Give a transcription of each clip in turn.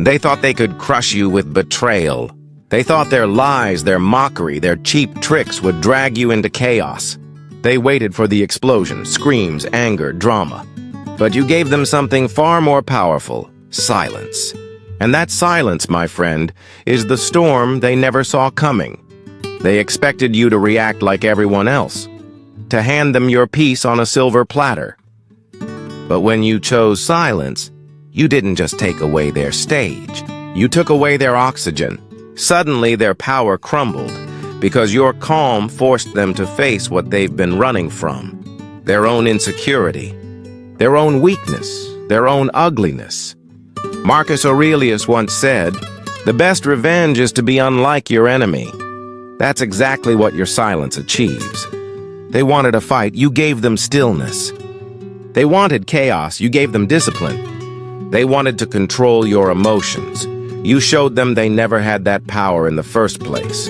They thought they could crush you with betrayal. They thought their lies, their mockery, their cheap tricks would drag you into chaos. They waited for the explosion, screams, anger, drama. But you gave them something far more powerful: silence. And that silence, my friend, is the storm they never saw coming. They expected you to react like everyone else, to hand them your peace on a silver platter. But when you chose silence, you didn't just take away their stage. You took away their oxygen. Suddenly, their power crumbled because your calm forced them to face what they've been running from: their own insecurity, their own weakness, their own ugliness. Marcus Aurelius once said, "The best revenge is to be unlike your enemy." That's exactly what your silence achieves. They wanted a fight, you gave them stillness. They wanted chaos, you gave them discipline. They wanted to control your emotions. You showed them they never had that power in the first place.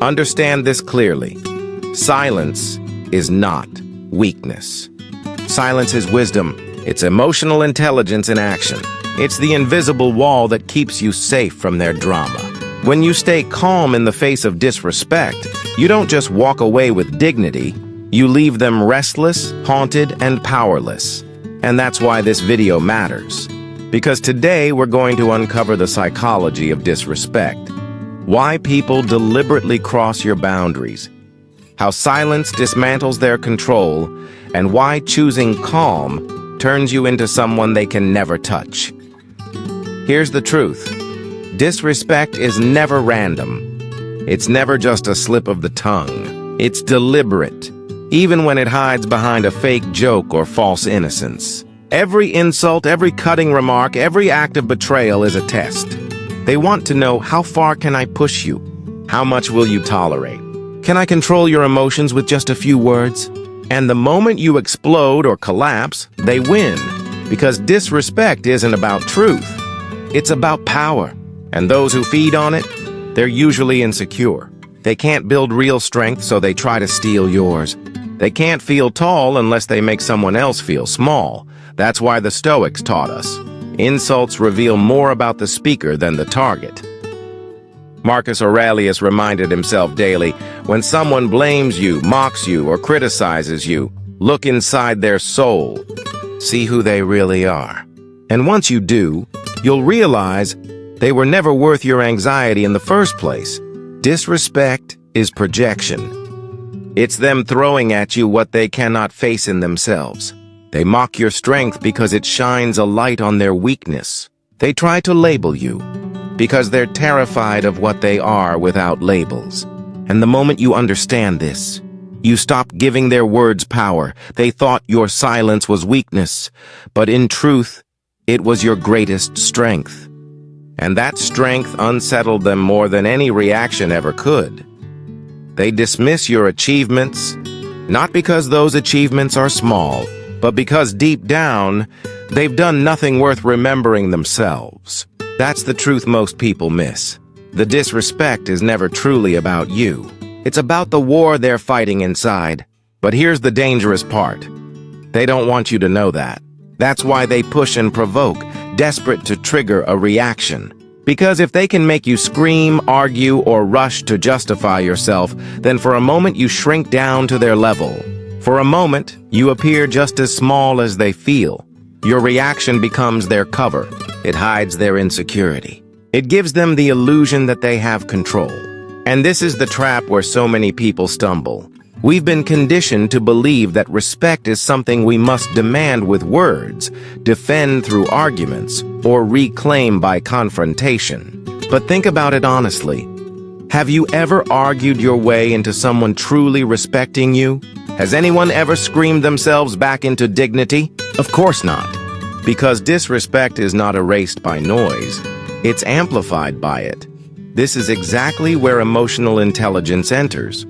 Understand this clearly. Silence is not weakness. Silence is wisdom. It's emotional intelligence in action. It's the invisible wall that keeps you safe from their drama. When you stay calm in the face of disrespect, you don't just walk away with dignity. You leave them restless, haunted, and powerless. And that's why this video matters. Because today we're going to uncover the psychology of disrespect. Why people deliberately cross your boundaries. How silence dismantles their control. And why choosing calm turns you into someone they can never touch. Here's the truth. Disrespect is never random. It's never just a slip of the tongue. It's deliberate, even when it hides behind a fake joke or false innocence. Every insult, every cutting remark, every act of betrayal is a test. They want to know, how far can I push you? How much will you tolerate? Can I control your emotions with just a few words? And the moment you explode or collapse, they win. Because disrespect isn't about truth. It's about power. And those who feed on it, they're usually insecure. They can't build real strength, so they try to steal yours. They can't feel tall unless they make someone else feel small. That's why the Stoics taught us. Insults reveal more about the speaker than the target. Marcus Aurelius reminded himself daily, when someone blames you, mocks you, or criticizes you, look inside their soul. See who they really are. And once you do, you'll realize they were never worth your anxiety in the first place. Disrespect is projection. It's them throwing at you what they cannot face in themselves. They mock your strength because it shines a light on their weakness. They try to label you because they're terrified of what they are without labels. And the moment you understand this, you stop giving their words power. They thought your silence was weakness, but in truth, it was your greatest strength. And that strength unsettled them more than any reaction ever could. They dismiss your achievements, not because those achievements are small, but because deep down, they've done nothing worth remembering themselves. That's the truth most people miss. The disrespect is never truly about you. It's about the war they're fighting inside. But here's the dangerous part. They don't want you to know that. That's why they push and provoke, desperate to trigger a reaction. Because if they can make you scream, argue, or rush to justify yourself, then for a moment you shrink down to their level. For a moment, you appear just as small as they feel. Your reaction becomes their cover. It hides their insecurity. It gives them the illusion that they have control. And this is the trap where so many people stumble. We've been conditioned to believe that respect is something we must demand with words, defend through arguments, or reclaim by confrontation. But think about it honestly. Have you ever argued your way into someone truly respecting you? Has anyone ever screamed themselves back into dignity? Of course not. Because disrespect is not erased by noise. It's amplified by it. This is exactly where emotional intelligence enters.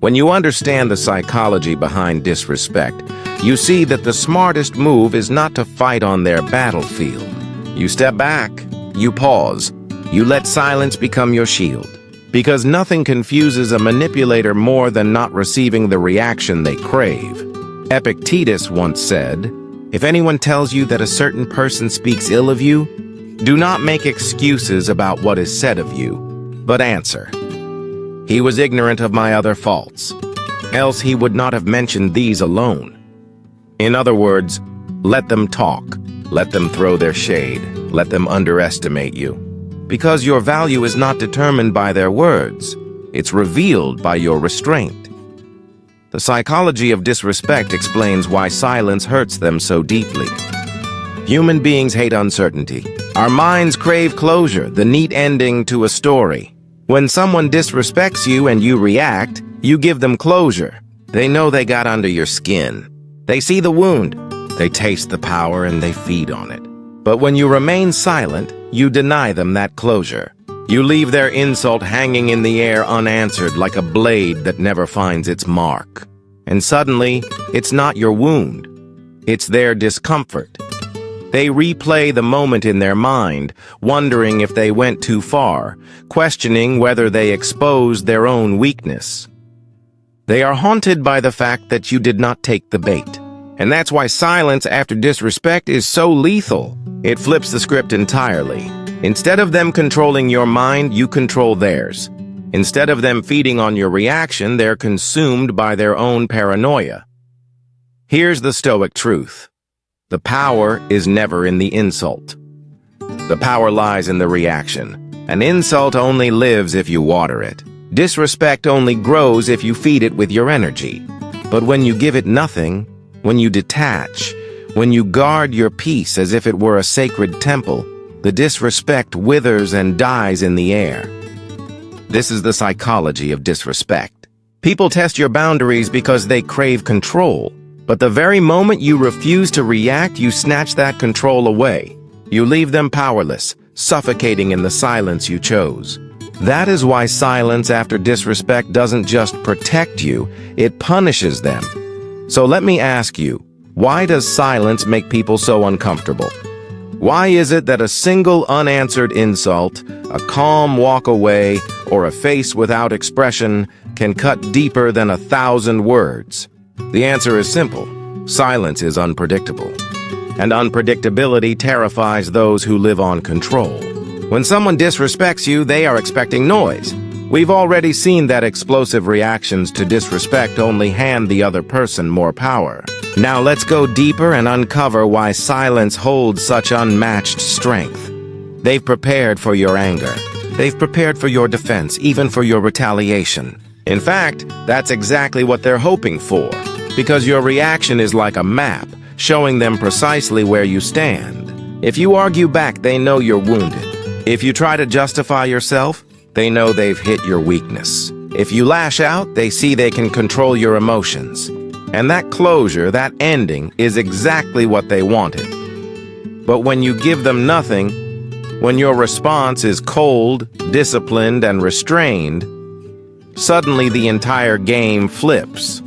When you understand the psychology behind disrespect, you see that the smartest move is not to fight on their battlefield. You step back, you pause, you let silence become your shield. Because nothing confuses a manipulator more than not receiving the reaction they crave. Epictetus once said, "If anyone tells you that a certain person speaks ill of you, Do not make excuses about what is said of you, but answer. He was ignorant of my other faults, else he would not have mentioned these alone. In other words, let them talk, let them throw their shade, let them underestimate you. Because your value is not determined by their words, it's revealed by your restraint. The psychology of disrespect explains why silence hurts them so deeply. Human beings hate uncertainty. Our minds crave closure, the neat ending to a story. When someone disrespects you and you react, you give them closure. They know they got under your skin. They see the wound, they taste the power, and they feed on it. But when you remain silent, you deny them that closure. You leave their insult hanging in the air unanswered like a blade that never finds its mark. And suddenly, it's not your wound. It's their discomfort. They replay the moment in their mind, wondering if they went too far, questioning whether they exposed their own weakness. They are haunted by the fact that you did not take the bait. And that's why silence after disrespect is so lethal. It flips the script entirely. Instead of them controlling your mind, you control theirs. Instead of them feeding on your reaction, they're consumed by their own paranoia. Here's the Stoic truth. The power is never in the insult. The power lies in the reaction. An insult only lives if you water it. Disrespect only grows if you feed it with your energy. But when you give it nothing, when you detach, when you guard your peace as if it were a sacred temple, the disrespect withers and dies in the air. This is the psychology of disrespect. People test your boundaries because they crave control. But the very moment you refuse to react, you snatch that control away. You leave them powerless, suffocating in the silence you chose. That is why silence after disrespect doesn't just protect you, it punishes them. So let me ask you, why does silence make people so uncomfortable? Why is it that a single unanswered insult, a calm walk away, or a face without expression can cut deeper than 1,000 words? The answer is simple. Silence is unpredictable. And unpredictability terrifies those who live on control. When someone disrespects you, they are expecting noise. We've already seen that explosive reactions to disrespect only hand the other person more power. Now let's go deeper and uncover why silence holds such unmatched strength. They've prepared for your anger. They've prepared for your defense, even for your retaliation. In fact, that's exactly what they're hoping for, because your reaction is like a map, showing them precisely where you stand. If you argue back, they know you're wounded. If you try to justify yourself, they know they've hit your weakness. If you lash out, they see they can control your emotions. And that closure, that ending, is exactly what they wanted. But when you give them nothing, when your response is cold, disciplined, and restrained, suddenly the entire game flips.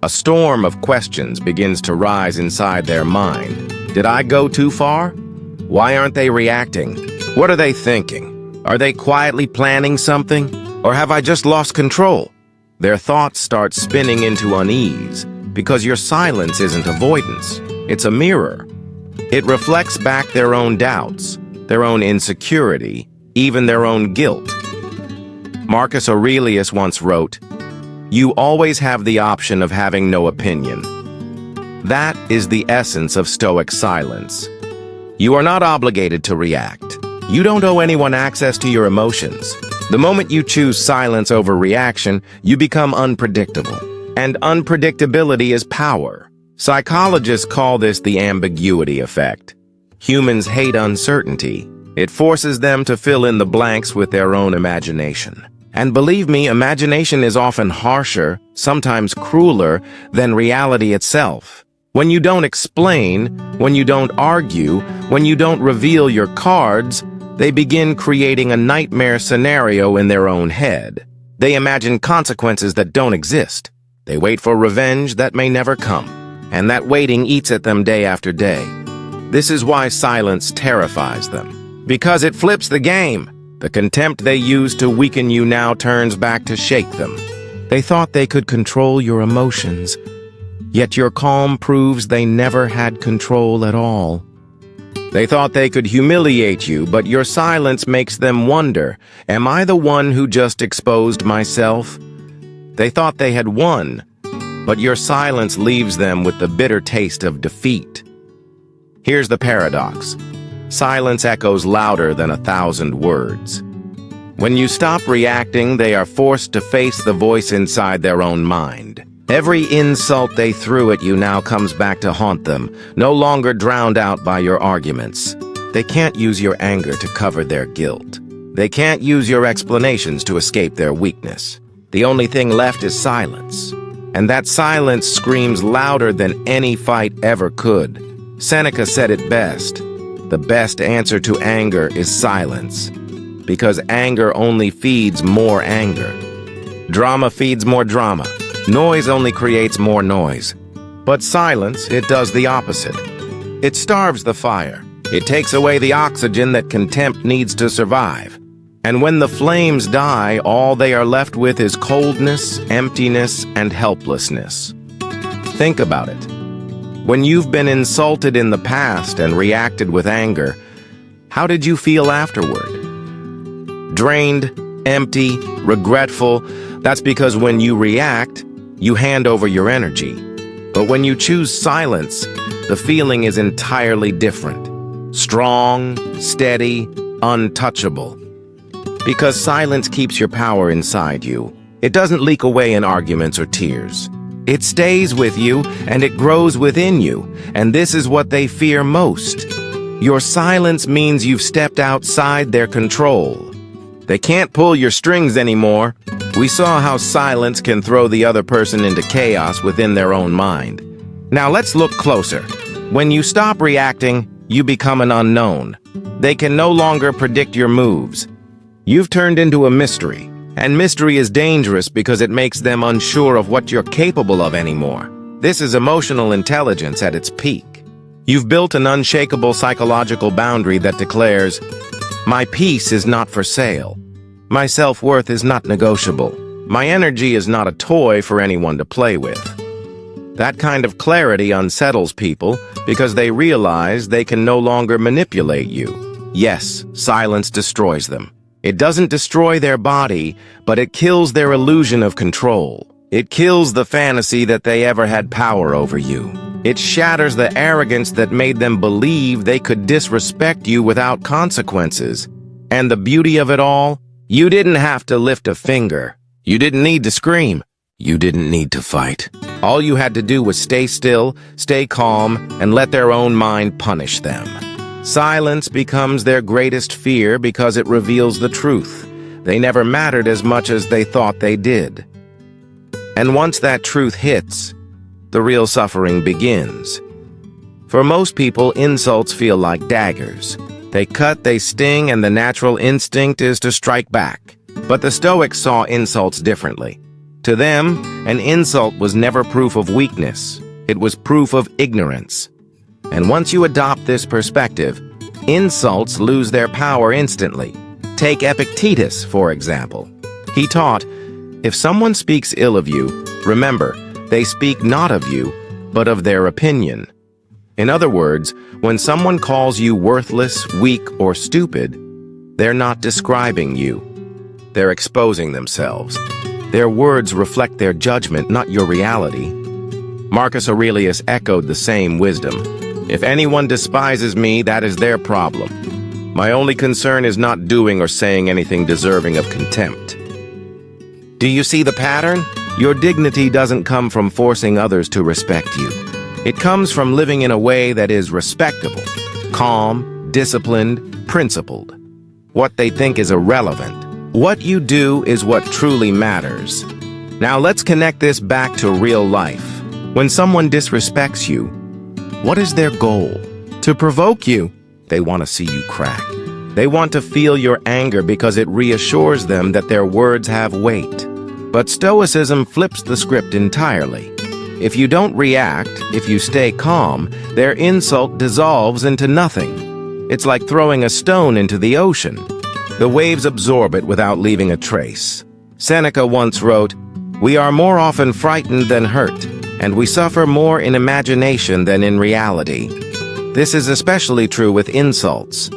A storm of questions begins to rise inside their mind. Did I go too far? Why aren't they reacting? What are they thinking? Are they quietly planning something? Or have I just lost control? Their thoughts start spinning into unease, because your silence isn't avoidance. It's a mirror. It reflects back their own doubts, their own insecurity, even their own guilt. Marcus Aurelius once wrote, "You always have the option of having no opinion." That is the essence of Stoic silence. You are not obligated to react. You don't owe anyone access to your emotions. The moment you choose silence over reaction, you become unpredictable. And unpredictability is power. Psychologists call this the ambiguity effect. Humans hate uncertainty. It forces them to fill in the blanks with their own imagination. And believe me, imagination is often harsher, sometimes crueler, than reality itself. When you don't explain, when you don't argue, when you don't reveal your cards, they begin creating a nightmare scenario in their own head. They imagine consequences that don't exist. They wait for revenge that may never come. And that waiting eats at them day after day. This is why silence terrifies them. Because it flips the game. The contempt they used to weaken you now turns back to shake them. They thought they could control your emotions, yet your calm proves they never had control at all. They thought they could humiliate you, but your silence makes them wonder, am I the one who just exposed myself? They thought they had won, but your silence leaves them with the bitter taste of defeat. Here's the paradox. Silence echoes louder than 1,000 words. When you stop reacting, they are forced to face the voice inside their own mind. Every insult they threw at you now comes back to haunt them, no longer drowned out by your arguments. They can't use your anger to cover their guilt. They can't use your explanations to escape their weakness. The only thing left is silence. And that silence screams louder than any fight ever could. Seneca said it best. The best answer to anger is silence. Because anger only feeds more anger. Drama feeds more drama. Noise only creates more noise. But silence, it does the opposite. It starves the fire. It takes away the oxygen that contempt needs to survive. And when the flames die, all they are left with is coldness, emptiness, and helplessness. Think about it. When you've been insulted in the past and reacted with anger, how did you feel afterward? Drained, empty, regretful. That's because when you react, you hand over your energy. But when you choose silence, the feeling is entirely different. Strong, steady, untouchable. Because silence keeps your power inside you. It doesn't leak away in arguments or tears. It stays with you, and it grows within you, and this is what they fear most. Your silence means you've stepped outside their control. They can't pull your strings anymore. We saw how silence can throw the other person into chaos within their own mind. Now let's look closer. When you stop reacting, you become an unknown. They can no longer predict your moves. You've turned into a mystery, and mystery is dangerous because it makes them unsure of what you're capable of anymore. This is emotional intelligence at its peak. You've built an unshakable psychological boundary that declares, my peace is not for sale. My self-worth is not negotiable. My energy is not a toy for anyone to play with. That kind of clarity unsettles people because they realize they can no longer manipulate you. Yes, silence destroys them. It doesn't destroy their body, but it kills their illusion of control. It kills the fantasy that they ever had power over you. It shatters the arrogance that made them believe they could disrespect you without consequences. And the beauty of it all? You didn't have to lift a finger. You didn't need to scream. You didn't need to fight. All you had to do was stay still, stay calm, and let their own mind punish them. Silence becomes their greatest fear because it reveals the truth. They never mattered as much as they thought they did. And once that truth hits, the real suffering begins. For most people, insults feel like daggers. They cut, they sting, and the natural instinct is to strike back. But the Stoics saw insults differently. To them, an insult was never proof of weakness. It was proof of ignorance. And once you adopt this perspective, insults lose their power instantly. Take Epictetus, for example. He taught, if someone speaks ill of you, remember, they speak not of you, but of their opinion. In other words, when someone calls you worthless, weak, or stupid, they're not describing you. They're exposing themselves. Their words reflect their judgment, not your reality. Marcus Aurelius echoed the same wisdom. If anyone despises me, that is their problem. My only concern is not doing or saying anything deserving of contempt. Do you see the pattern? Your dignity doesn't come from forcing others to respect you. It comes from living in a way that is respectable, calm, disciplined, principled. What they think is irrelevant. What you do is what truly matters. Now let's connect this back to real life. When someone disrespects you, what is their goal? To provoke you. They want to see you crack. They want to feel your anger because it reassures them that their words have weight. But Stoicism flips the script entirely. If you don't react, if you stay calm, their insult dissolves into nothing. It's like throwing a stone into the ocean. The waves absorb it without leaving a trace. Seneca once wrote, "We are more often frightened than hurt, and we suffer more in imagination than in reality." This is especially true with insults.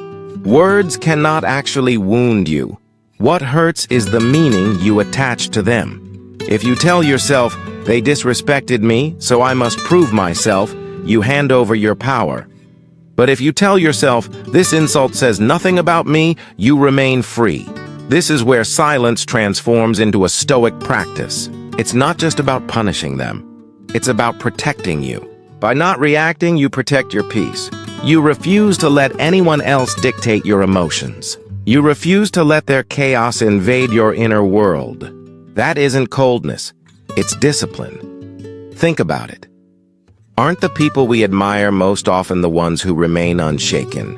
Words cannot actually wound you. What hurts is the meaning you attach to them. If you tell yourself, "They disrespected me, so I must prove myself," you hand over your power. But if you tell yourself, "This insult says nothing about me," you remain free. This is where silence transforms into a Stoic practice. It's not just about punishing them. It's about protecting you. By not reacting, you protect your peace. You refuse to let anyone else dictate your emotions. You refuse to let their chaos invade your inner world. That isn't coldness. It's discipline. Think about it. Aren't the people we admire most often the ones who remain unshaken?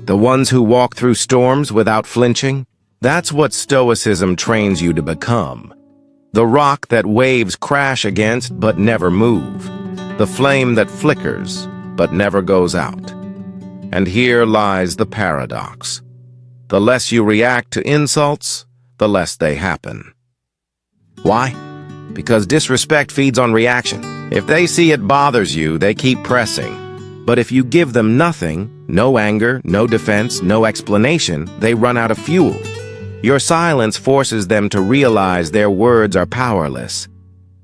The ones who walk through storms without flinching? That's what Stoicism trains you to become. The rock that waves crash against but never move. The flame that flickers but never goes out. And here lies the paradox. The less you react to insults, the less they happen. Why? Because disrespect feeds on reaction. If they see it bothers you, they keep pressing. But if you give them nothing, no anger, no defense, no explanation, they run out of fuel. Your silence forces them to realize their words are powerless.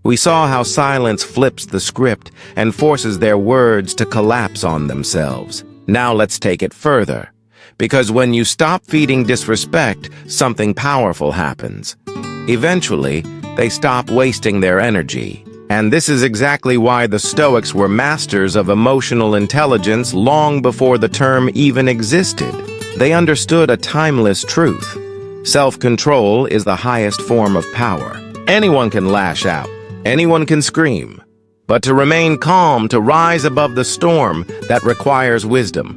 We saw how silence flips the script and forces their words to collapse on themselves. Now let's take it further. Because when you stop feeding disrespect, something powerful happens. Eventually, they stop wasting their energy. And this is exactly why the Stoics were masters of emotional intelligence long before the term even existed. They understood a timeless truth. Self-control is the highest form of power. Anyone can lash out. Anyone can scream. But to remain calm, to rise above the storm, that requires wisdom.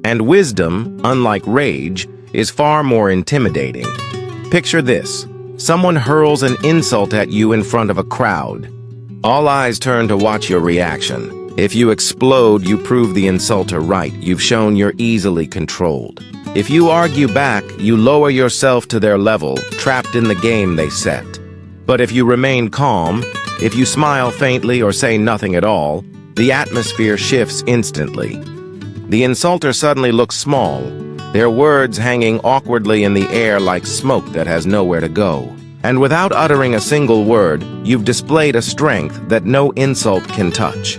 And wisdom, unlike rage, is far more intimidating. Picture this. Someone hurls an insult at you in front of a crowd. All eyes turn to watch your reaction. If you explode, you prove the insulter right. You've shown you're easily controlled. If you argue back, you lower yourself to their level, trapped in the game they set. But if you remain calm, if you smile faintly or say nothing at all, the atmosphere shifts instantly. The insulter suddenly looks small, their words hanging awkwardly in the air like smoke that has nowhere to go. And without uttering a single word, you've displayed a strength that no insult can touch.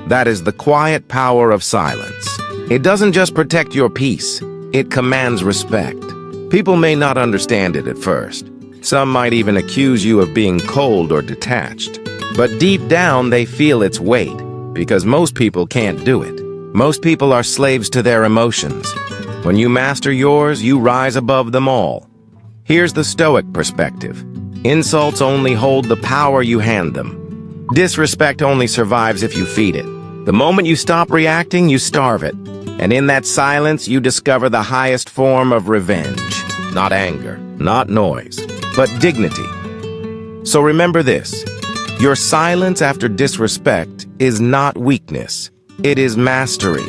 That is the quiet power of silence. It doesn't just protect your peace, it commands respect. People may not understand it at first. Some might even accuse you of being cold or detached. But deep down, they feel its weight, because most people can't do it. Most people are slaves to their emotions. When you master yours, you rise above them all. Here's the Stoic perspective. Insults only hold the power you hand them. Disrespect only survives if you feed it. The moment you stop reacting, you starve it. And in that silence, you discover the highest form of revenge. Not anger, not noise, but dignity. So remember this. Your silence after disrespect is not weakness. It is mastery.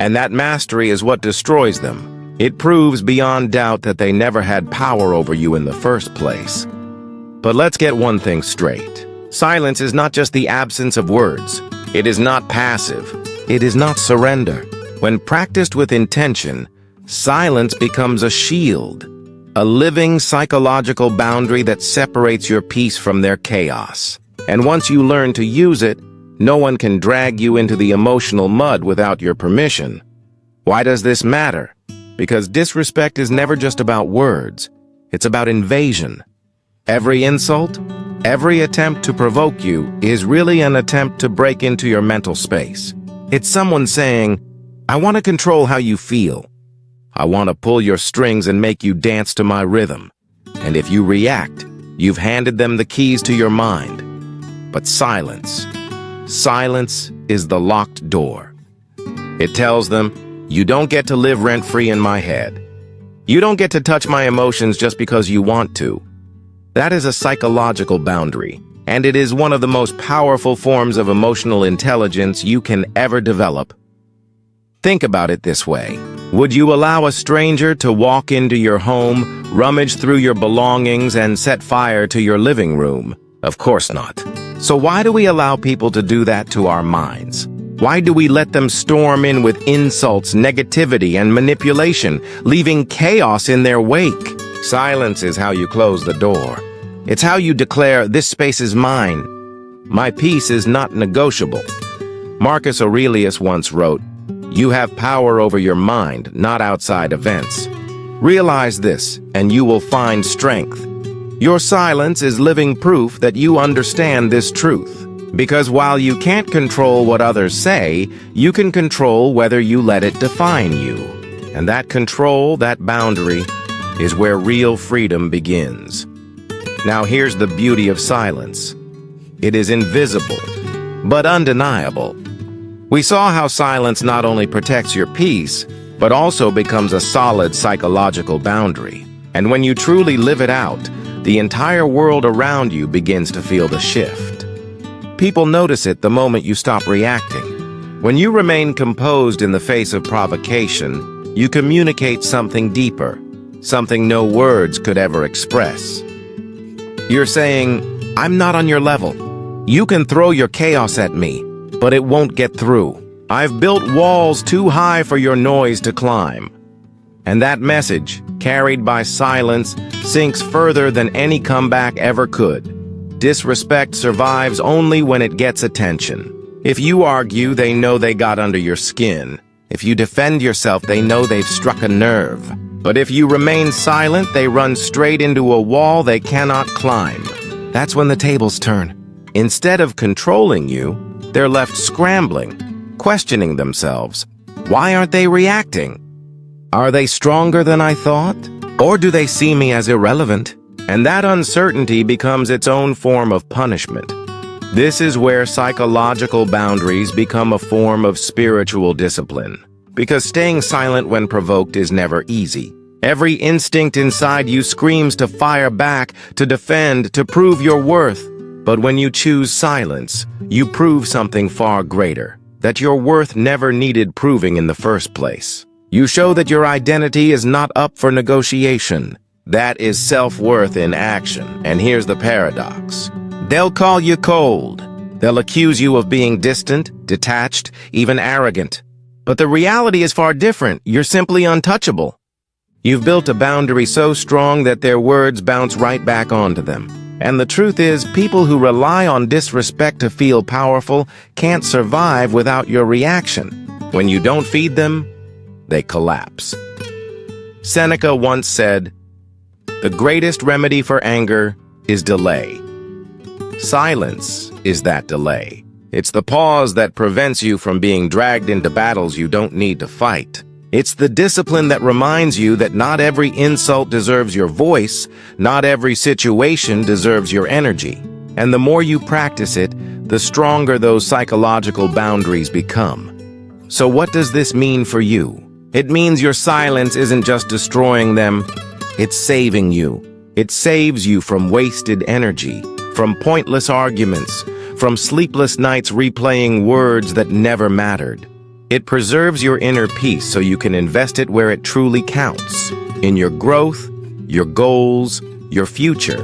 And that mastery is what destroys them. It proves beyond doubt that they never had power over you in the first place. But let's get one thing straight. Silence is not just the absence of words. It is not passive. It is not surrender. When practiced with intention, silence becomes a shield, a living psychological boundary that separates your peace from their chaos. And once you learn to use it, no one can drag you into the emotional mud without your permission. Why does this matter? Because disrespect is never just about words. It's about invasion. Every insult, every attempt to provoke you is really an attempt to break into your mental space. It's someone saying, "I want to control how you feel. I want to pull your strings and make you dance to my rhythm." And if you react, you've handed them the keys to your mind. But silence is the locked door. It tells them, you don't get to live rent-free in my head. You don't get to touch my emotions just because you want to. That is a psychological boundary, and it is one of the most powerful forms of emotional intelligence you can ever develop. Think about it this way. Would you allow a stranger to walk into your home, rummage through your belongings, and set fire to your living room? Of course not. So why do we allow people to do that to our minds? Why do we let them storm in with insults, negativity, and manipulation, leaving chaos in their wake? Silence is how you close the door. It's how you declare, "This space is mine. My peace is not negotiable." Marcus Aurelius once wrote, "You have power over your mind, not outside events." Realize this, and you will find strength. Your silence is living proof that you understand this truth. Because while you can't control what others say, you can control whether you let it define you. And that control, that boundary, is where real freedom begins. Now here's the beauty of silence. It is invisible, but undeniable. We saw how silence not only protects your peace, but also becomes a solid psychological boundary. And when you truly live it out, the entire world around you begins to feel the shift. People notice it the moment you stop reacting. When you remain composed in the face of provocation, you communicate something deeper, something no words could ever express. You're saying, "I'm not on your level. You can throw your chaos at me, but it won't get through. I've built walls too high for your noise to climb." And that message, carried by silence, sinks further than any comeback ever could. Disrespect survives only when it gets attention. If you argue, they know they got under your skin. If you defend yourself, they know they've struck a nerve. But if you remain silent, they run straight into a wall they cannot climb. That's when the tables turn. Instead of controlling you, they're left scrambling, questioning themselves. Why aren't they reacting? Are they stronger than I thought? Or do they see me as irrelevant? And that uncertainty becomes its own form of punishment. This is where psychological boundaries become a form of spiritual discipline. Because staying silent when provoked is never easy. Every instinct inside you screams to fire back, to defend, to prove your worth. But when you choose silence, you prove something far greater, that your worth never needed proving in the first place. You show that your identity is not up for negotiation. That is self-worth in action. And here's the paradox. They'll call you cold. They'll accuse you of being distant, detached, even arrogant. But the reality is far different. You're simply untouchable. You've built a boundary so strong that their words bounce right back onto them. And the truth is, people who rely on disrespect to feel powerful can't survive without your reaction. When you don't feed them, they collapse. Seneca once said, "The greatest remedy for anger is delay." Silence is that delay. It's the pause that prevents you from being dragged into battles you don't need to fight. It's the discipline that reminds you that not every insult deserves your voice, not every situation deserves your energy. And the more you practice it, the stronger those psychological boundaries become. So what does this mean for you? It means your silence isn't just destroying them, it's saving you. It saves you from wasted energy, from pointless arguments, from sleepless nights replaying words that never mattered. It preserves your inner peace so you can invest it where it truly counts, in your growth, your goals, your future.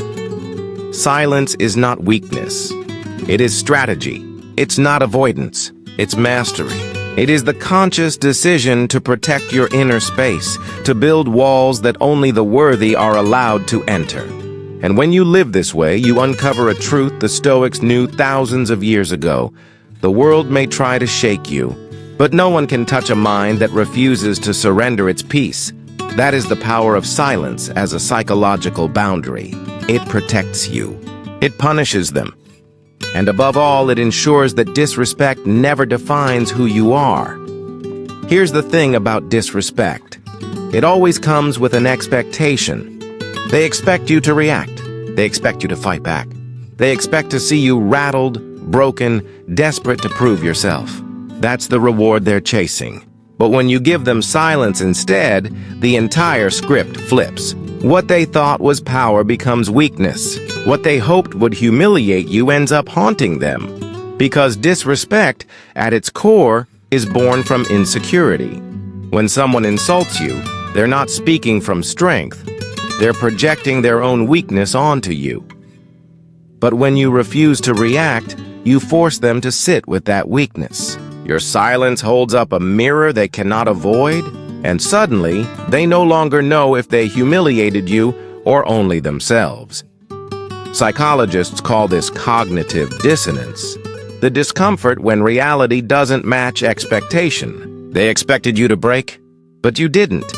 Silence is not weakness. It is strategy. It's not avoidance. It's mastery. It is the conscious decision to protect your inner space, to build walls that only the worthy are allowed to enter. And when you live this way, you uncover a truth the Stoics knew thousands of years ago. The world may try to shake you, but no one can touch a mind that refuses to surrender its peace. That is the power of silence as a psychological boundary. It protects you. It punishes them. And above all, it ensures that disrespect never defines who you are. Here's the thing about disrespect. It always comes with an expectation. They expect you to react. They expect you to fight back. They expect to see you rattled, broken, desperate to prove yourself. That's the reward they're chasing. But when you give them silence instead, the entire script flips. What they thought was power becomes weakness. What they hoped would humiliate you ends up haunting them. Because disrespect, at its core, is born from insecurity. When someone insults you, they're not speaking from strength. They're projecting their own weakness onto you. But when you refuse to react, you force them to sit with that weakness. Your silence holds up a mirror they cannot avoid, and suddenly, they no longer know if they humiliated you or only themselves. Psychologists call this cognitive dissonance, the discomfort when reality doesn't match expectation. They expected you to break, but you didn't.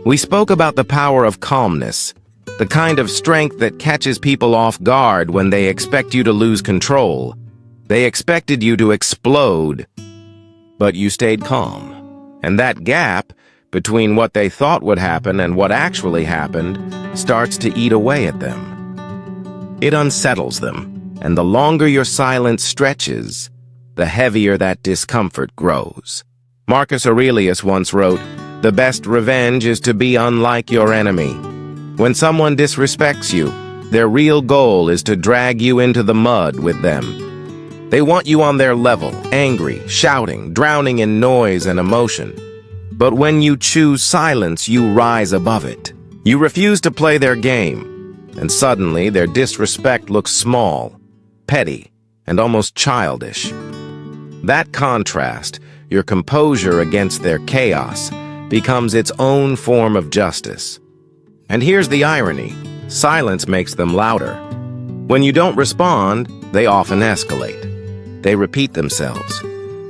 We spoke about the power of calmness, the kind of strength that catches people off guard when they expect you to lose control. They expected you to explode, but you stayed calm. And that gap between what they thought would happen and what actually happened starts to eat away at them. It unsettles them, and the longer your silence stretches, the heavier that discomfort grows. Marcus Aurelius once wrote, "The best revenge is to be unlike your enemy." When someone disrespects you, their real goal is to drag you into the mud with them. They want you on their level, angry, shouting, drowning in noise and emotion. But when you choose silence, you rise above it. You refuse to play their game, and suddenly their disrespect looks small, petty, and almost childish. That contrast, your composure against their chaos, becomes its own form of justice. And here's the irony: silence makes them louder. When you don't respond, they often escalate. They repeat themselves.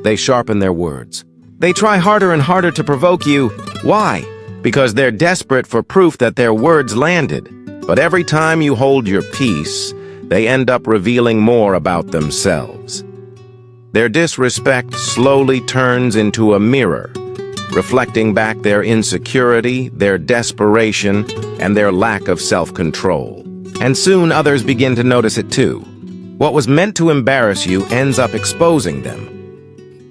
They sharpen their words. They try harder and harder to provoke you. Why? Because they're desperate for proof that their words landed. But every time you hold your peace, they end up revealing more about themselves. Their disrespect slowly turns into a mirror, reflecting back their insecurity, their desperation, and their lack of self-control. And soon others begin to notice it too. What was meant to embarrass you ends up exposing them.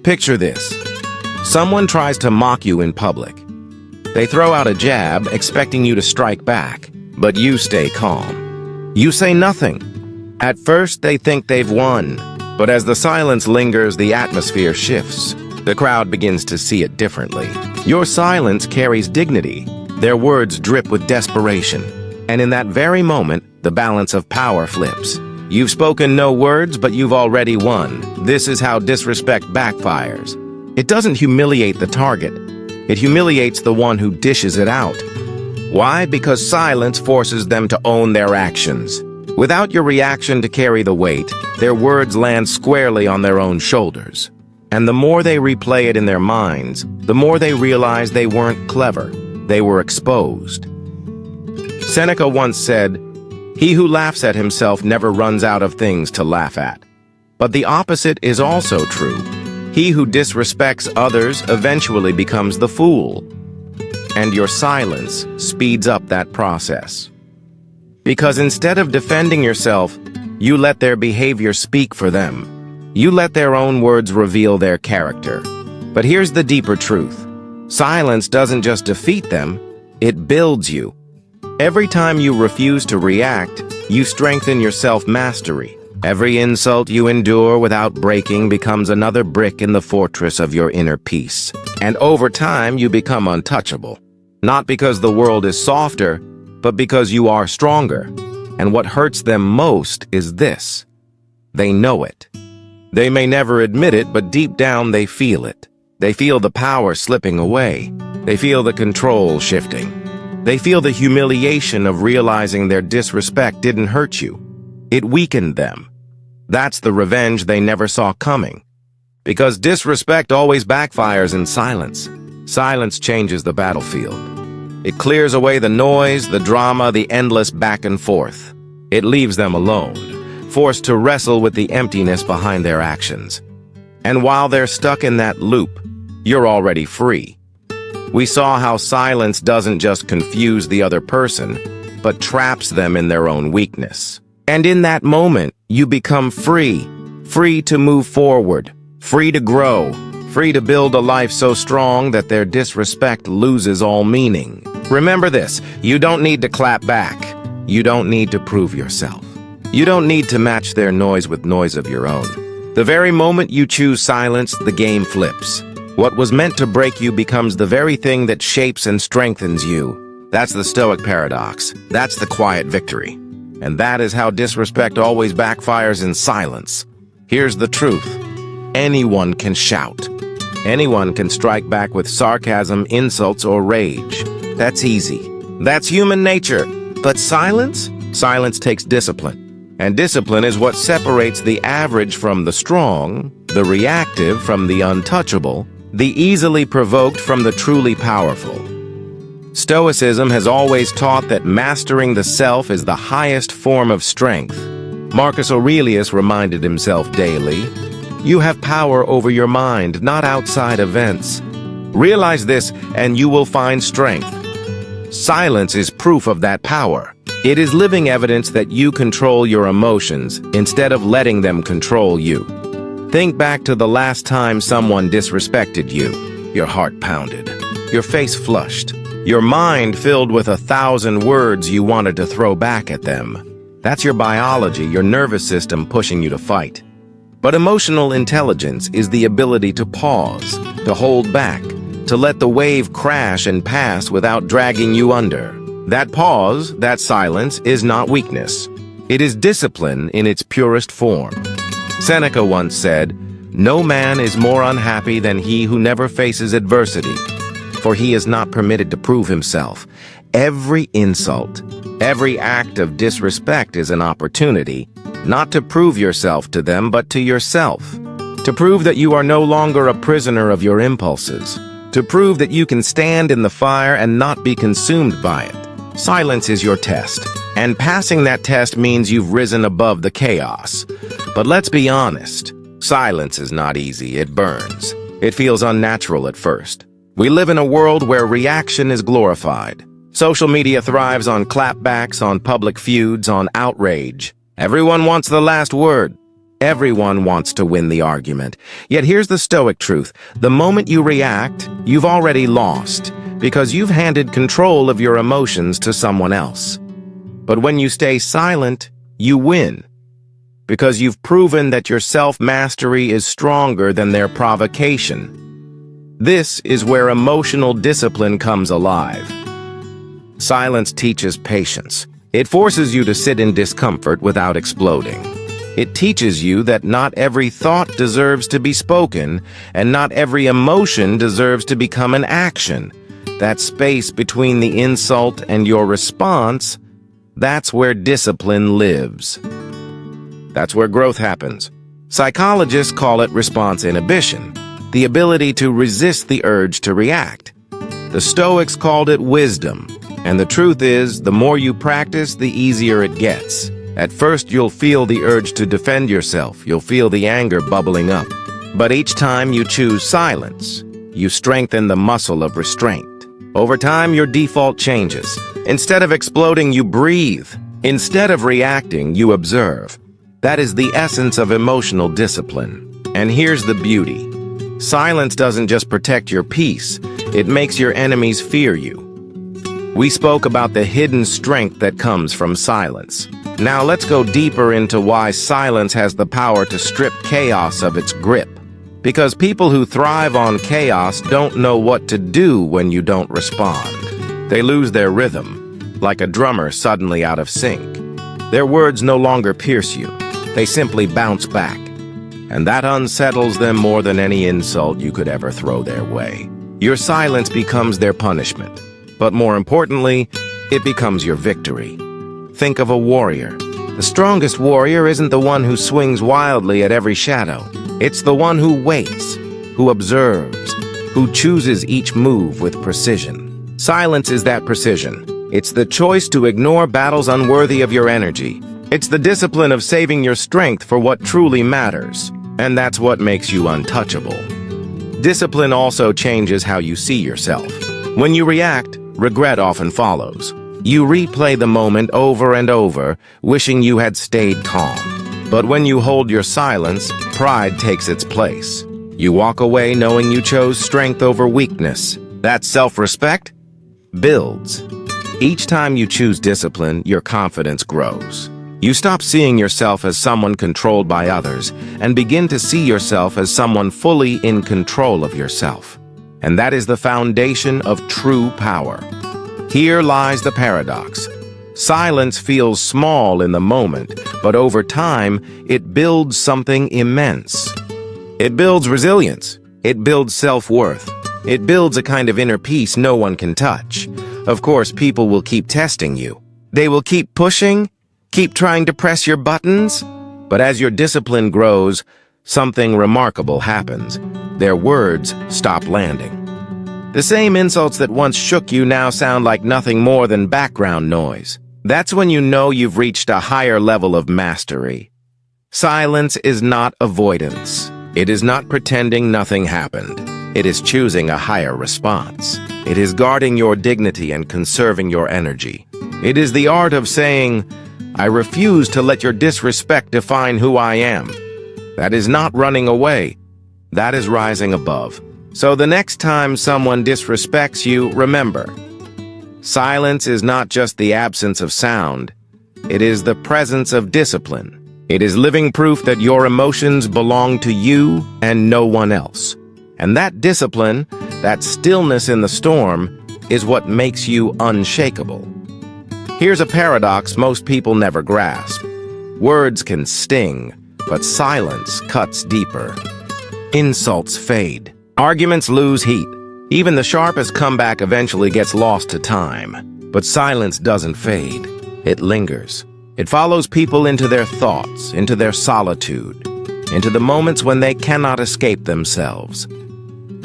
Picture this. Someone tries to mock you in public. They throw out a jab, expecting you to strike back, but you stay calm. You say nothing. At first, they think they've won, but as the silence lingers, the atmosphere shifts. The crowd begins to see it differently. Your silence carries dignity. Their words drip with desperation. And in that very moment, the balance of power flips. You've spoken no words, but you've already won. This is how disrespect backfires. It doesn't humiliate the target. It humiliates the one who dishes it out. Why? Because silence forces them to own their actions. Without your reaction to carry the weight, their words land squarely on their own shoulders. And the more they replay it in their minds, the more they realize they weren't clever. They were exposed. Seneca once said, "He who laughs at himself never runs out of things to laugh at." But the opposite is also true. He who disrespects others eventually becomes the fool. And your silence speeds up that process. Because instead of defending yourself, you let their behavior speak for them. You let their own words reveal their character. But here's the deeper truth. Silence doesn't just defeat them, it builds you. Every time you refuse to react, you strengthen your self-mastery. Every insult you endure without breaking becomes another brick in the fortress of your inner peace. And over time, you become untouchable. Not because the world is softer, but because you are stronger. And what hurts them most is this. They know it. They may never admit it, but deep down they feel it. They feel the power slipping away. They feel the control shifting. They feel the humiliation of realizing their disrespect didn't hurt you. It weakened them. That's the revenge they never saw coming. Because disrespect always backfires in silence. Silence changes the battlefield. It clears away the noise, the drama, the endless back and forth. It leaves them alone, forced to wrestle with the emptiness behind their actions. And while they're stuck in that loop, you're already free. We saw how silence doesn't just confuse the other person, but traps them in their own weakness. And in that moment, you become free. Free to move forward. Free to grow. Free to build a life so strong that their disrespect loses all meaning. Remember this, you don't need to clap back. You don't need to prove yourself. You don't need to match their noise with noise of your own. The very moment you choose silence, the game flips. What was meant to break you becomes the very thing that shapes and strengthens you. That's the Stoic paradox. That's the quiet victory. And that is how disrespect always backfires in silence. Here's the truth. Anyone can shout. Anyone can strike back with sarcasm, insults, or rage. That's easy. That's human nature. But silence? Silence takes discipline. And discipline is what separates the average from the strong, the reactive from the untouchable, the easily provoked from the truly powerful. Stoicism has always taught that mastering the self is the highest form of strength. Marcus Aurelius reminded himself daily, "You have power over your mind, not outside events. Realize this, and you will find strength." Silence is proof of that power. It is living evidence that you control your emotions instead of letting them control you. Think back to the last time someone disrespected you. Your heart pounded, your face flushed, your mind filled with 1,000 words you wanted to throw back at them. That's your biology, your nervous system pushing you to fight. But emotional intelligence is the ability to pause, to hold back, to let the wave crash and pass without dragging you under. That pause, that silence, is not weakness. It is discipline in its purest form. Seneca once said, "No man is more unhappy than he who never faces adversity, for he is not permitted to prove himself." Every insult, every act of disrespect is an opportunity, not to prove yourself to them, but to yourself. To prove that you are no longer a prisoner of your impulses. To prove that you can stand in the fire and not be consumed by it. Silence is your test, and passing that test means you've risen above the chaos. But let's be honest, silence is not easy, it burns. It feels unnatural at first. We live in a world where reaction is glorified. Social media thrives on clapbacks, on public feuds, on outrage. Everyone wants the last word. Everyone wants to win the argument. Yet here's the Stoic truth. The moment you react, you've already lost, because you've handed control of your emotions to someone else. But when you stay silent, you win, because you've proven that your self-mastery is stronger than their provocation. This is where emotional discipline comes alive. Silence teaches patience. It forces you to sit in discomfort without exploding. It teaches you that not every thought deserves to be spoken, and not every emotion deserves to become an action. That space between the insult and your response, that's where discipline lives. That's where growth happens. Psychologists call it response inhibition, the ability to resist the urge to react. The Stoics called it wisdom. And the truth is, the more you practice, the easier it gets. At first, you'll feel the urge to defend yourself. You'll feel the anger bubbling up. But each time you choose silence, you strengthen the muscle of restraint. Over time, your default changes. Instead of exploding, you breathe. Instead of reacting, you observe. That is the essence of emotional discipline. And here's the beauty. Silence doesn't just protect your peace. It makes your enemies fear you. We spoke about the hidden strength that comes from silence. Now let's go deeper into why silence has the power to strip chaos of its grip. Because people who thrive on chaos don't know what to do when you don't respond. They lose their rhythm, like a drummer suddenly out of sync. Their words no longer pierce you. They simply bounce back. And that unsettles them more than any insult you could ever throw their way. Your silence becomes their punishment. But more importantly, it becomes your victory. Think of a warrior. The strongest warrior isn't the one who swings wildly at every shadow. It's the one who waits, who observes, who chooses each move with precision. Silence is that precision. It's the choice to ignore battles unworthy of your energy. It's the discipline of saving your strength for what truly matters. And that's what makes you untouchable. Discipline also changes how you see yourself. When you react, regret often follows. You replay the moment over and over, wishing you had stayed calm. But when you hold your silence, pride takes its place. You walk away knowing you chose strength over weakness. That self-respect builds. Each time you choose discipline, your confidence grows. You stop seeing yourself as someone controlled by others and begin to see yourself as someone fully in control of yourself. And that is the foundation of true power. Here lies the paradox. Silence feels small in the moment, but over time, it builds something immense. It builds resilience. It builds self-worth. It builds a kind of inner peace no one can touch. Of course, people will keep testing you. They will keep pushing, keep trying to press your buttons. But as your discipline grows, something remarkable happens. Their words stop landing. The same insults that once shook you now sound like nothing more than background noise. That's when you know you've reached a higher level of mastery. Silence is not avoidance. It is not pretending nothing happened. It is choosing a higher response. It is guarding your dignity and conserving your energy. It is the art of saying, I refuse to let your disrespect define who I am. That is not running away. That is rising above. So the next time someone disrespects you, remember, silence is not just the absence of sound. It is the presence of discipline. It is living proof that your emotions belong to you and no one else. And that discipline, that stillness in the storm, is what makes you unshakable. Here's a paradox most people never grasp. Words can sting, but silence cuts deeper. Insults fade. Arguments lose heat. Even the sharpest comeback eventually gets lost to time. But silence doesn't fade. It lingers. It follows people into their thoughts, into their solitude, into the moments when they cannot escape themselves.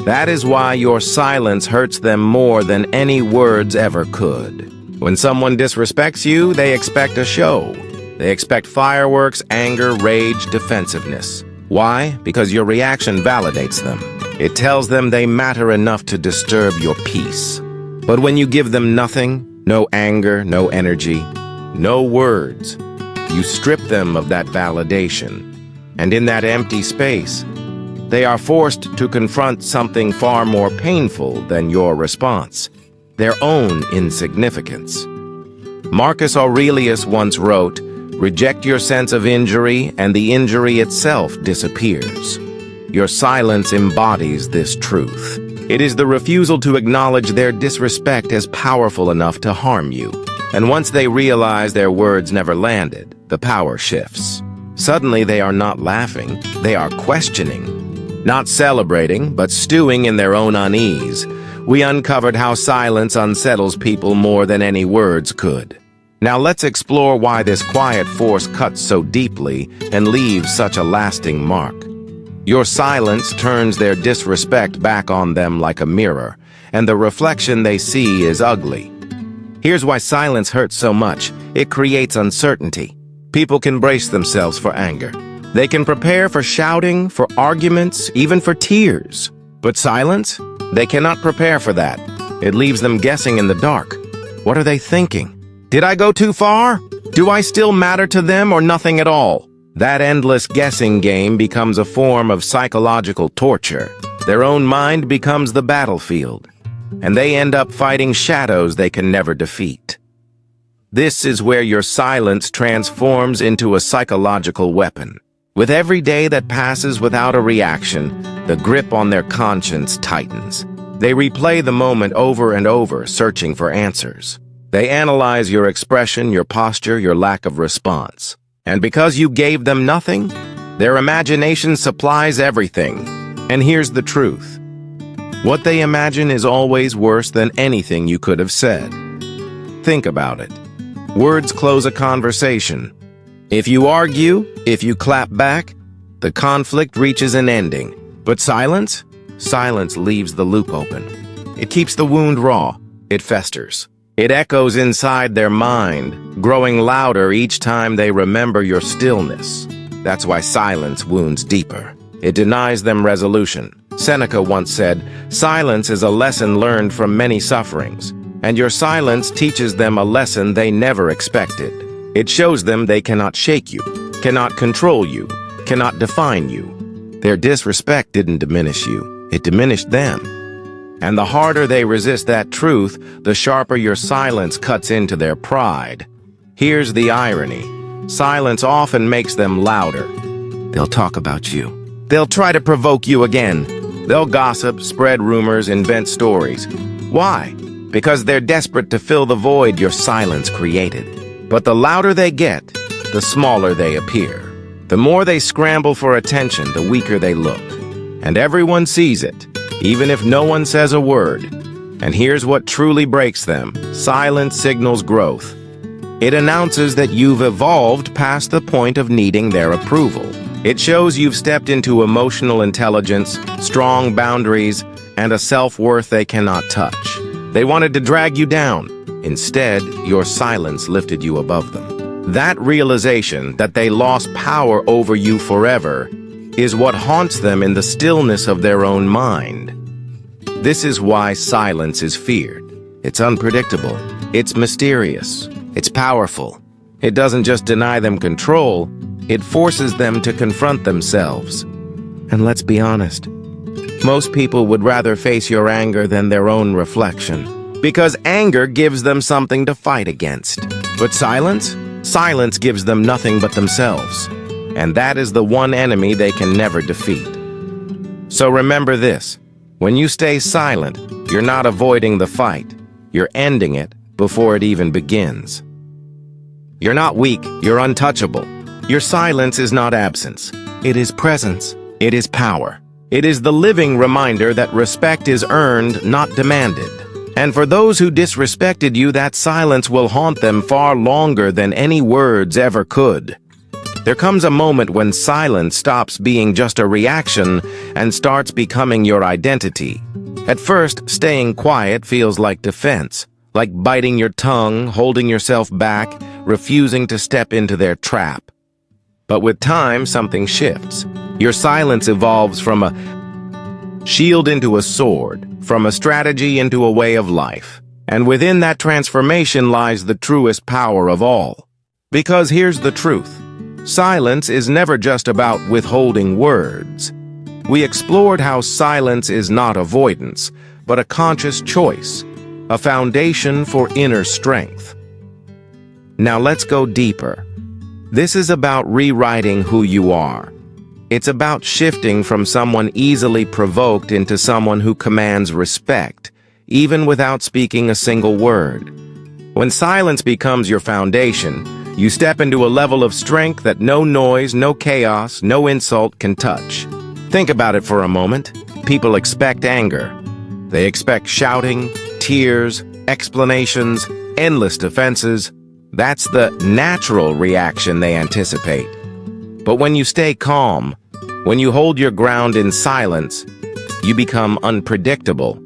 That is why your silence hurts them more than any words ever could. When someone disrespects you, they expect a show. They expect fireworks, anger, rage, defensiveness. Why? Because your reaction validates them. It tells them they matter enough to disturb your peace. But when you give them nothing, no anger, no energy, no words, you strip them of that validation. And in that empty space, they are forced to confront something far more painful than your response, their own insignificance. Marcus Aurelius once wrote, "Reject your sense of injury, and the injury itself disappears." Your silence embodies this truth. It is the refusal to acknowledge their disrespect as powerful enough to harm you. And once they realize their words never landed, the power shifts. Suddenly they are not laughing, they are questioning. Not celebrating, but stewing in their own unease. We uncovered how silence unsettles people more than any words could. Now let's explore why this quiet force cuts so deeply and leaves such a lasting mark. Your silence turns their disrespect back on them like a mirror, and the reflection they see is ugly. Here's why silence hurts so much. It creates uncertainty. People can brace themselves for anger. They can prepare for shouting, for arguments, even for tears. But silence? They cannot prepare for that. It leaves them guessing in the dark. What are they thinking? Did I go too far? Do I still matter to them or nothing at all? That endless guessing game becomes a form of psychological torture. Their own mind becomes the battlefield, and they end up fighting shadows they can never defeat. This is where your silence transforms into a psychological weapon. With every day that passes without a reaction, the grip on their conscience tightens. They replay the moment over and over, searching for answers. They analyze your expression, your posture, your lack of response. And because you gave them nothing, their imagination supplies everything. And here's the truth. What they imagine is always worse than anything you could have said. Think about it. Words close a conversation. If you argue, if you clap back, the conflict reaches an ending. But silence? Silence leaves the loop open. It keeps the wound raw. It festers. It echoes inside their mind, growing louder each time they remember your stillness. That's why silence wounds deeper. It denies them resolution. Seneca once said, "Silence is a lesson learned from many sufferings, and your silence teaches them a lesson they never expected. It shows them they cannot shake you, cannot control you, cannot define you. Their disrespect didn't diminish you, it diminished them." And the harder they resist that truth, the sharper your silence cuts into their pride. Here's the irony. Silence often makes them louder. They'll talk about you. They'll try to provoke you again. They'll gossip, spread rumors, invent stories. Why? Because they're desperate to fill the void your silence created. But the louder they get, the smaller they appear. The more they scramble for attention, the weaker they look. and everyone sees it, even if no one says a word. And here's what truly breaks them. Silence signals growth. It announces that you've evolved past the point of needing their approval. It shows you've stepped into emotional intelligence, strong boundaries, and a self-worth they cannot touch. They wanted to drag you down. Instead, your silence lifted you above them. That realization that they lost power over you forever is what haunts them in the stillness of their own mind. This is why silence is feared. It's unpredictable. It's mysterious. It's powerful. It doesn't just deny them control, it forces them to confront themselves. And let's be honest, most people would rather face your anger than their own reflection, because anger gives them something to fight against. But silence? Silence gives them nothing but themselves. And that is the one enemy they can never defeat. So remember this. When you stay silent, you're not avoiding the fight. You're ending it before it even begins. You're not weak, you're untouchable. Your silence is not absence. It is presence. It is power. It is the living reminder that respect is earned, not demanded. And for those who disrespected you, that silence will haunt them far longer than any words ever could. There comes a moment when silence stops being just a reaction and starts becoming your identity. At first, staying quiet feels like defense, like biting your tongue, holding yourself back, refusing to step into their trap. But with time, something shifts. Your silence evolves from a shield into a sword, from a strategy into a way of life. And within that transformation lies the truest power of all. Because here's the truth. Silence is never just about withholding words. We explored how silence is not avoidance, but a conscious choice, a foundation for inner strength. Now let's go deeper. This is about rewriting who you are. It's about shifting from someone easily provoked into someone who commands respect, even without speaking a single word. When silence becomes your foundation, you step into a level of strength that no noise, no chaos, no insult can touch. Think about it for a moment. People expect anger. They expect shouting, tears, explanations, endless defenses. That's the natural reaction they anticipate. But when you stay calm, when you hold your ground in silence, you become unpredictable.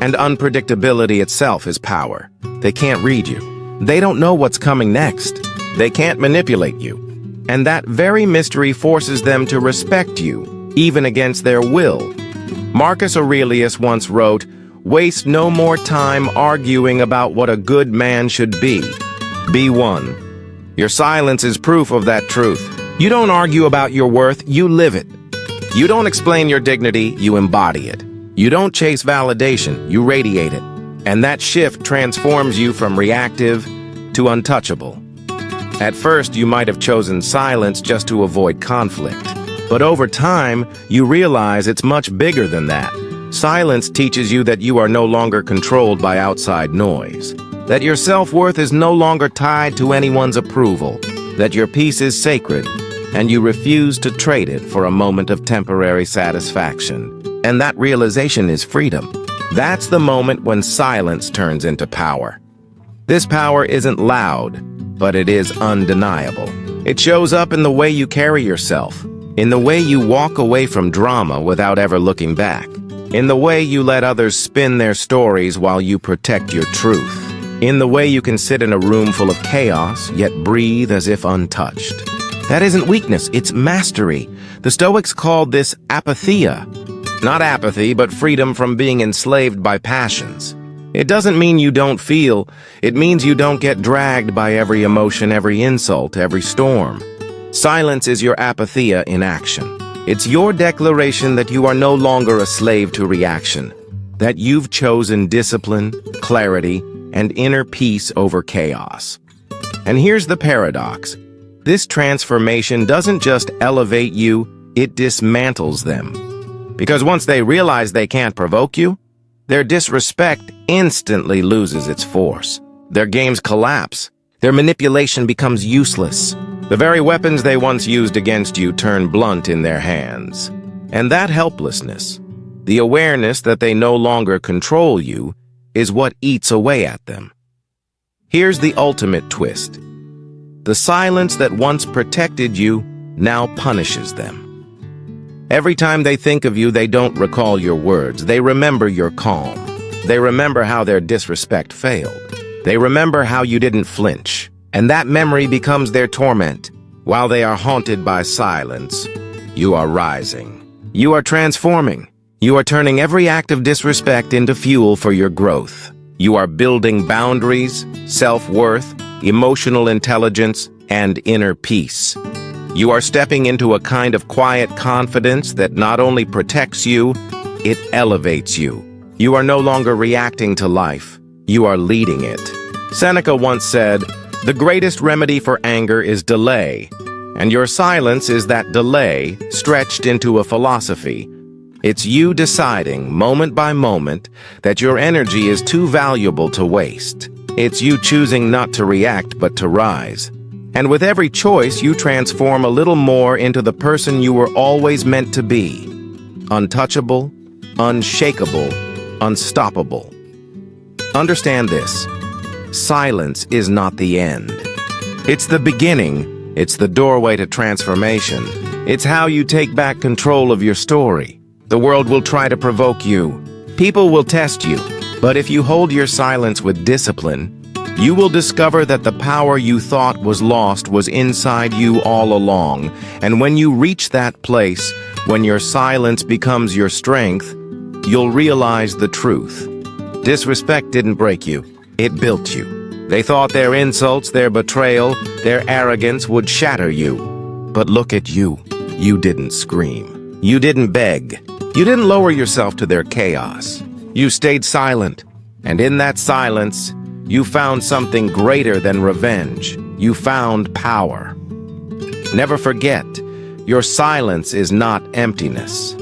And unpredictability itself is power. They can't read you. They don't know what's coming next. They can't manipulate you. And that very mystery forces them to respect you, even against their will. Marcus Aurelius once wrote, "Waste no more time arguing about what a good man should be. Be one." Your silence is proof of that truth. You don't argue about your worth, you live it. You don't explain your dignity, you embody it. You don't chase validation, you radiate it. And that shift transforms you from reactive to untouchable. At first, you might have chosen silence just to avoid conflict. But over time, you realize it's much bigger than that. Silence teaches you that you are no longer controlled by outside noise, that your self-worth is no longer tied to anyone's approval, that your peace is sacred, and you refuse to trade it for a moment of temporary satisfaction. And that realization is freedom. That's the moment when silence turns into power. This power isn't loud, but it is undeniable. It shows up in the way you carry yourself, in the way you walk away from drama without ever looking back, in the way you let others spin their stories while you protect your truth, in the way you can sit in a room full of chaos, yet breathe as if untouched. That isn't weakness, it's mastery. The Stoics called this apatheia. Not apathy, but freedom from being enslaved by passions. It doesn't mean you don't feel, it means you don't get dragged by every emotion, every insult, every storm. Silence is your apatheia in action. It's your declaration that you are no longer a slave to reaction, that you've chosen discipline, clarity, and inner peace over chaos. And here's the paradox. This transformation doesn't just elevate you, it dismantles them. Because once they realize they can't provoke you, their disrespect instantly loses its force. Their games collapse. Their manipulation becomes useless. The very weapons they once used against you turn blunt in their hands. And that helplessness, the awareness that they no longer control you, is what eats away at them. Here's the ultimate twist. The silence that once protected you now punishes them. Every time they think of you, they don't recall your words. They remember your calm. They remember how their disrespect failed. They remember how you didn't flinch. And that memory becomes their torment. While they are haunted by silence, you are rising. You are transforming. You are turning every act of disrespect into fuel for your growth. You are building boundaries, self-worth, emotional intelligence, and inner peace. You are stepping into a kind of quiet confidence that not only protects you, it elevates you. You are no longer reacting to life. You are leading it. Seneca once said, "The greatest remedy for anger is delay, and your silence is that delay stretched into a philosophy. It's you deciding, moment by moment, that your energy is too valuable to waste. It's you choosing not to react but to rise. And with every choice, you transform a little more into the person you were always meant to be. Untouchable, unshakable, unstoppable." Understand this. Silence is not the end. It's the beginning. It's the doorway to transformation. It's how you take back control of your story. The world will try to provoke you. People will test you. But if you hold your silence with discipline, you will discover that the power you thought was lost was inside you all along. And when you reach that place, when your silence becomes your strength, you'll realize the truth. Disrespect didn't break you. It built you. They thought their insults, their betrayal, their arrogance would shatter you. But look at you. You didn't scream. You didn't beg. You didn't lower yourself to their chaos. You stayed silent. And in that silence, you found something greater than revenge. You found power. Never forget, your silence is not emptiness.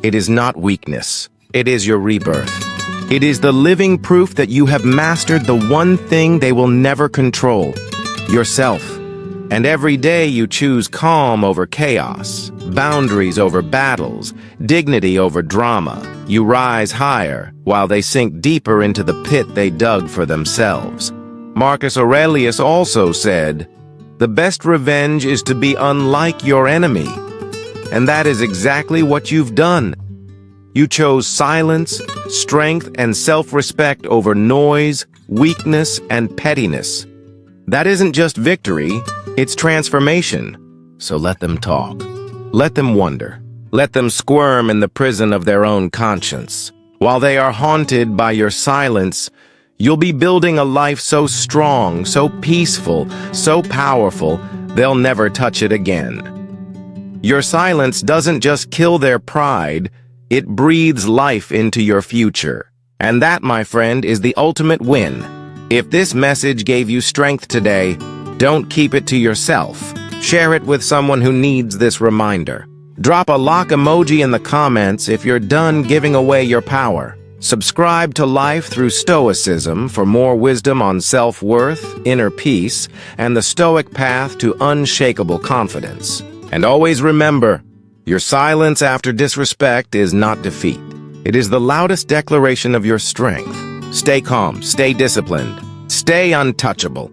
It is not weakness. It is your rebirth. It is the living proof that you have mastered the one thing they will never control, yourself. And every day you choose calm over chaos, boundaries over battles, dignity over drama. You rise higher while they sink deeper into the pit they dug for themselves. Marcus Aurelius also said, "The best revenge is to be unlike your enemy." And that is exactly what you've done. You chose silence, strength, and self-respect over noise, weakness, and pettiness. That isn't just victory, it's transformation. So let them talk. Let them wonder. Let them squirm in the prison of their own conscience. While they are haunted by your silence, you'll be building a life so strong, so peaceful, so powerful, they'll never touch it again. Your silence doesn't just kill their pride, it breathes life into your future. And that, my friend, is the ultimate win. If this message gave you strength today, don't keep it to yourself. Share it with someone who needs this reminder. Drop a lock emoji in the comments if you're done giving away your power. Subscribe to Life Through Stoicism for more wisdom on self-worth, inner peace, and the Stoic path to unshakable confidence. And always remember, your silence after disrespect is not defeat. It is the loudest declaration of your strength. Stay calm, stay disciplined, stay untouchable.